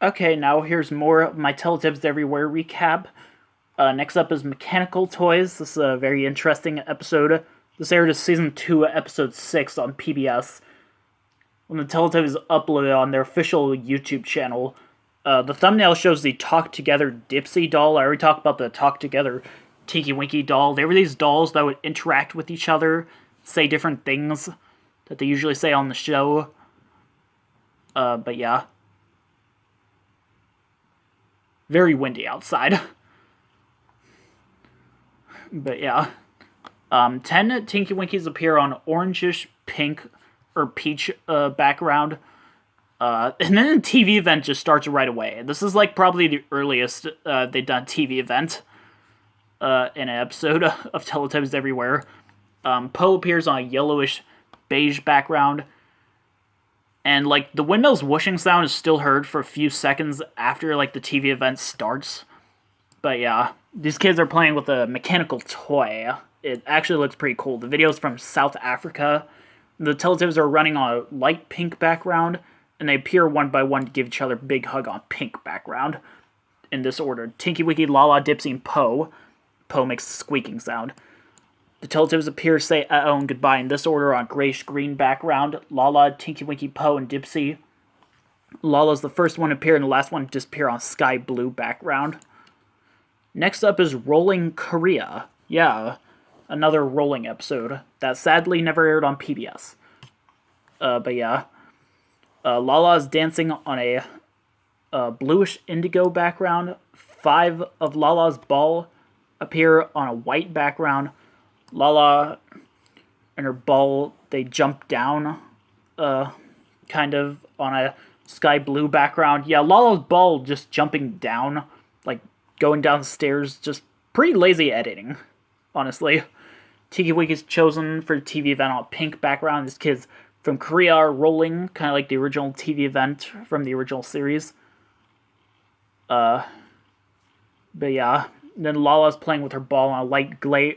Okay, now here's more of my Teletubbies Everywhere recap. Next up is Mechanical Toys. This is a very interesting episode. This aired as Season 2, Episode 6 on PBS. When the Teletubbies uploaded on their official YouTube channel, the thumbnail shows the Talk Together Dipsy doll. I already talked about the Talk Together Tinky Winky doll. They were these dolls that would interact with each other, say different things that they usually say on the show. But yeah. Very windy outside. But yeah. 10 Tinky Winkies appear on orangish pink or peach background. And then the TV event just starts right away. This is like probably the earliest they've done a TV event in an episode of Teletubbies Everywhere. Poe appears on a yellowish beige background. And, like, the windmill's whooshing sound is still heard for a few seconds after, like, the TV event starts. But, yeah, these kids are playing with a mechanical toy. It actually looks pretty cool. The video's from South Africa. The Teletubbies are running on a light pink background, and they appear one by one to give each other a big hug on pink background. In this order, Tinky Winky, Lala, Dipsy, and Poe. Poe makes a squeaking sound. The Teletubbies appear to say uh-oh and goodbye in this order on grayish-green background. Lala, Tinky Winky, Poe, and Dipsy. Lala's the first one to appear and the last one to disappear on sky blue background. Next up is Rolling Korea. Yeah, another rolling episode that sadly never aired on PBS. But yeah. Lala is dancing on a bluish indigo background. 5 of Lala's ball appear on a white background. Lala and her ball, they jump down, kind of, on a sky blue background. Yeah, Lala's ball just jumping down, like, going down the stairs, just pretty lazy editing, honestly. Tinky Winky's chosen for the TV event on a pink background. These kids from Korea are rolling, kind of like the original TV event from the original series. But yeah, and then Lala's playing with her ball on a light gray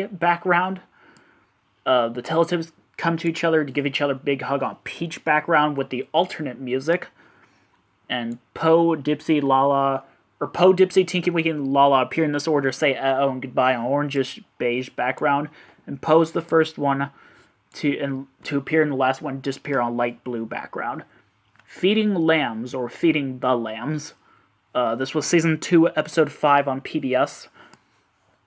background. The Teletubbies come to each other to give each other a big hug on peach background with the alternate music. And Poe, Dipsy, Tinky Winky, and Lala appear in this order, say uh-oh and goodbye on orangish beige background. And Poe's the first one to appear and the last one to disappear on light blue background. Feeding Lambs, or Feeding the Lambs. This was Season 2, Episode 5 on PBS.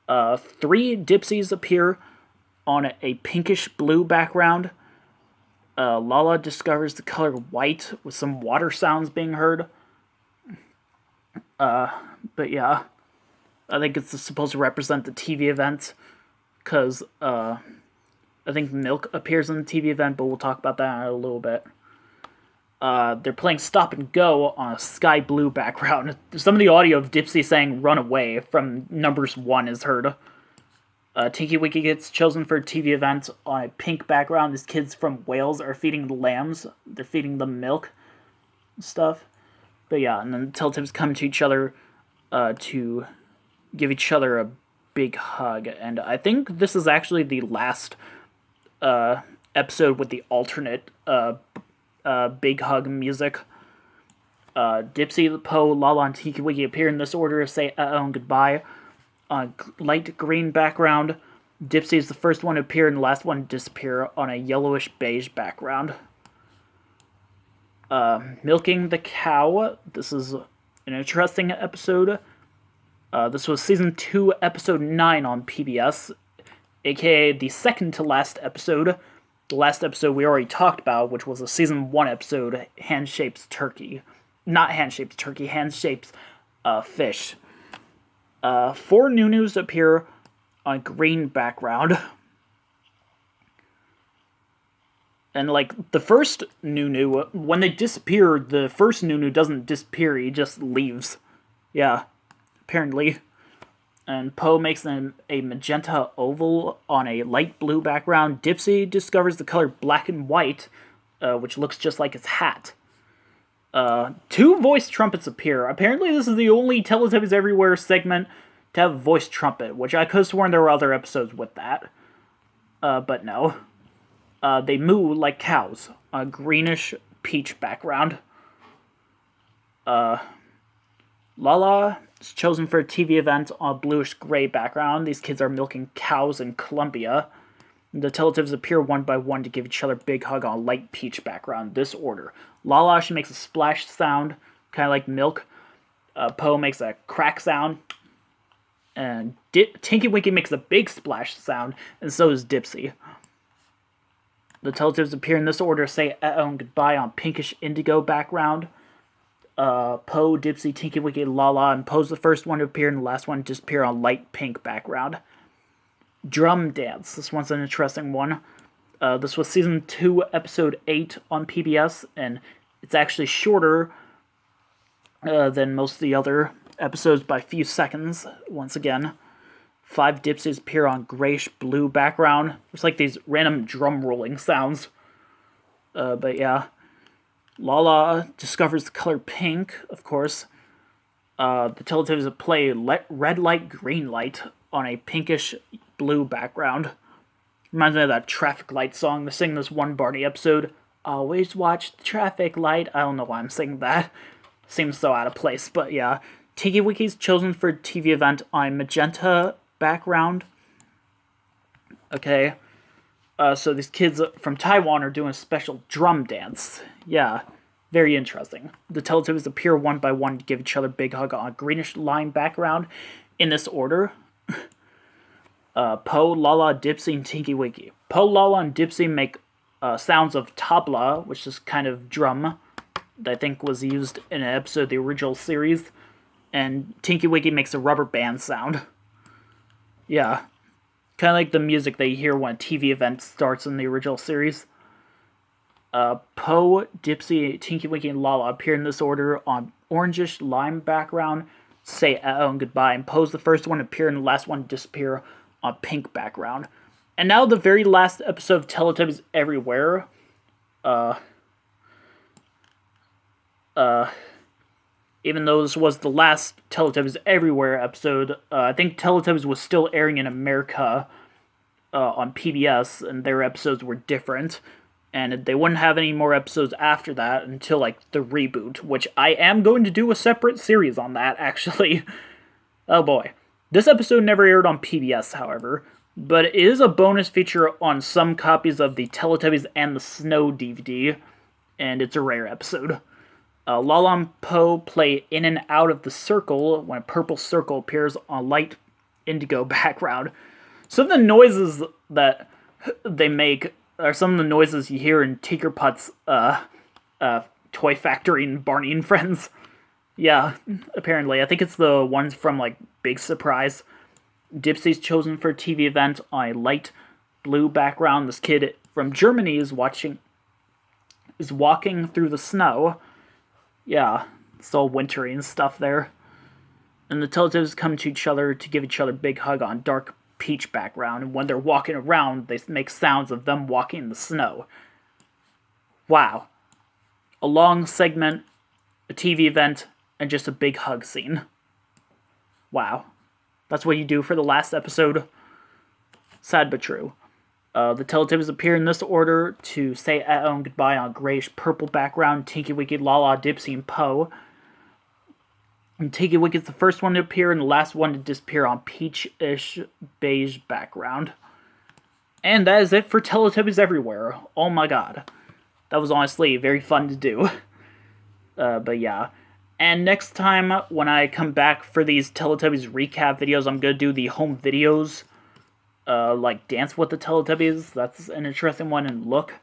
3 Dipsies appear on a pinkish blue background. Lala discovers the color white with some water sounds being heard. But yeah, I think it's supposed to represent the TV event, because I think milk appears in the TV event, but we'll talk about that in a little bit. They're playing Stop and Go on a sky blue background. Some of the audio of Dipsy saying run away from numbers 1 is heard. Tinky Winky gets chosen for a TV event on a pink background. These kids from Wales are feeding the lambs. They're feeding them milk and stuff. But yeah, and then the Teletubbies come to each other to give each other a big hug. And I think this is actually the last episode with the alternate big hug music. Dipsy, Poe, Lala, and Tinky Winky appear in this order to say uh-oh and goodbye. On light green background, Dipsy is the first one to appear and the last one to disappear on a yellowish beige background. Milking the Cow. This is an interesting episode. This was Season 2, Episode 9 on PBS, aka the second to last episode. The last episode we already talked about, which was a Season 1 episode, Hand Shapes Turkey. Not Hand Shapes Turkey, Hand Shapes Fish. 4 Nunus appear on a green background. And, like, the first Nunu, when they disappear, the first Nunu doesn't disappear, he just leaves. Yeah, apparently. And Poe makes a magenta oval on a light blue background. Dipsy discovers the color black and white, which looks just like his hat. 2 voice trumpets appear. Apparently this is the only Teletubbies Everywhere segment to have a voice trumpet, which I could have sworn there were other episodes with that. But no. They moo like cows on a greenish peach background. Lala is chosen for a TV event on a bluish-gray background. These kids are milking cows in Colombia. The Teletubbies appear one by one to give each other a big hug on a light peach background. This order. Lala, she makes a splash sound, kind of like milk. Poe makes a crack sound. And Tinky Winky makes a big splash sound, and so does Dipsy. The Teletubbies appear in this order, say uh-oh and goodbye on pinkish indigo background. Poe, Dipsy, Tinky Winky, Lala, and Poe's the first one to appear, and the last one to disappear on light pink background. Drum Dance. This one's an interesting one. This was Season 2, Episode 8 on PBS, and it's actually shorter than most of the other episodes by a few seconds, once again. 5 Dipsies appear on grayish-blue background. There's like these random drum rolling sounds. But yeah. Lala discovers the color pink, of course. The Teletubbies play red light, green light on a pinkish blue background. Reminds me of that traffic light song they sing this one Barney episode. Always watch the traffic light. I don't know why I'm singing that. Seems so out of place, but yeah. Tinky Winky's chosen for a TV event on magenta background. Okay. So these kids from Taiwan are doing a special drum dance. Yeah, very interesting. The Teletubbies appear one by one to give each other a big hug on a greenish lime background. In this order. Poe, Lala, Dipsy, and Tinky Winky. Poe, Lala, and Dipsy make sounds of tabla, which is kind of drum that I think was used in an episode of the original series. And Tinky Winky makes a rubber band sound. Yeah. Kind of like the music that you hear when a TV event starts in the original series. Poe, Dipsy, Tinky Winky, and Lala appear in this order on orangish lime background, say uh-oh and goodbye, and Poe's the first one to appear and the last one to disappear on pink background. And now the very last episode of Teletubbies Everywhere. Even though this was the last Teletubbies Everywhere episode, I think Teletubbies was still airing in America on PBS, and their episodes were different. And they wouldn't have any more episodes after that until, like, the reboot, which I am going to do a separate series on that, actually. Oh boy. This episode never aired on PBS, however, but it is a bonus feature on some copies of the Teletubbies and the Snow DVD, and it's a rare episode. Lala and Poe play in and out of the circle when a purple circle appears on a light indigo background. Some of the noises that they make are some of the noises you hear in Tinkerput's Toy Factory and Barney and Friends. Yeah, apparently. I think it's the ones from, like, Big Surprise. Dipsy's chosen for a TV event on a light blue background. This kid from Germany is walking through the snow. Yeah, it's all wintry and stuff there. And the Teletubbies come to each other to give each other a big hug on dark peach background, and when they're walking around, they make sounds of them walking in the snow. Wow. A long segment, a TV event, and just a big hug scene. Wow. That's what you do for the last episode. Sad but true. The Teletubbies appear in this order to say uh-oh and goodbye on a grayish-purple background. Tinky Winky, Lala, Dipsy, and Poe. And Tinky Winky's the first one to appear and the last one to disappear on peach-ish beige background. And that is it for Teletubbies Everywhere. Oh my god. That was honestly very fun to do. But yeah. And next time when I come back for these Teletubbies recap videos, I'm going to do the home videos. Like Dance with the Teletubbies. That's an interesting one, and Look.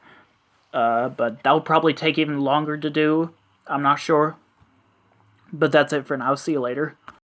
But that will probably take even longer to do. I'm not sure. But that's it for now. See you later.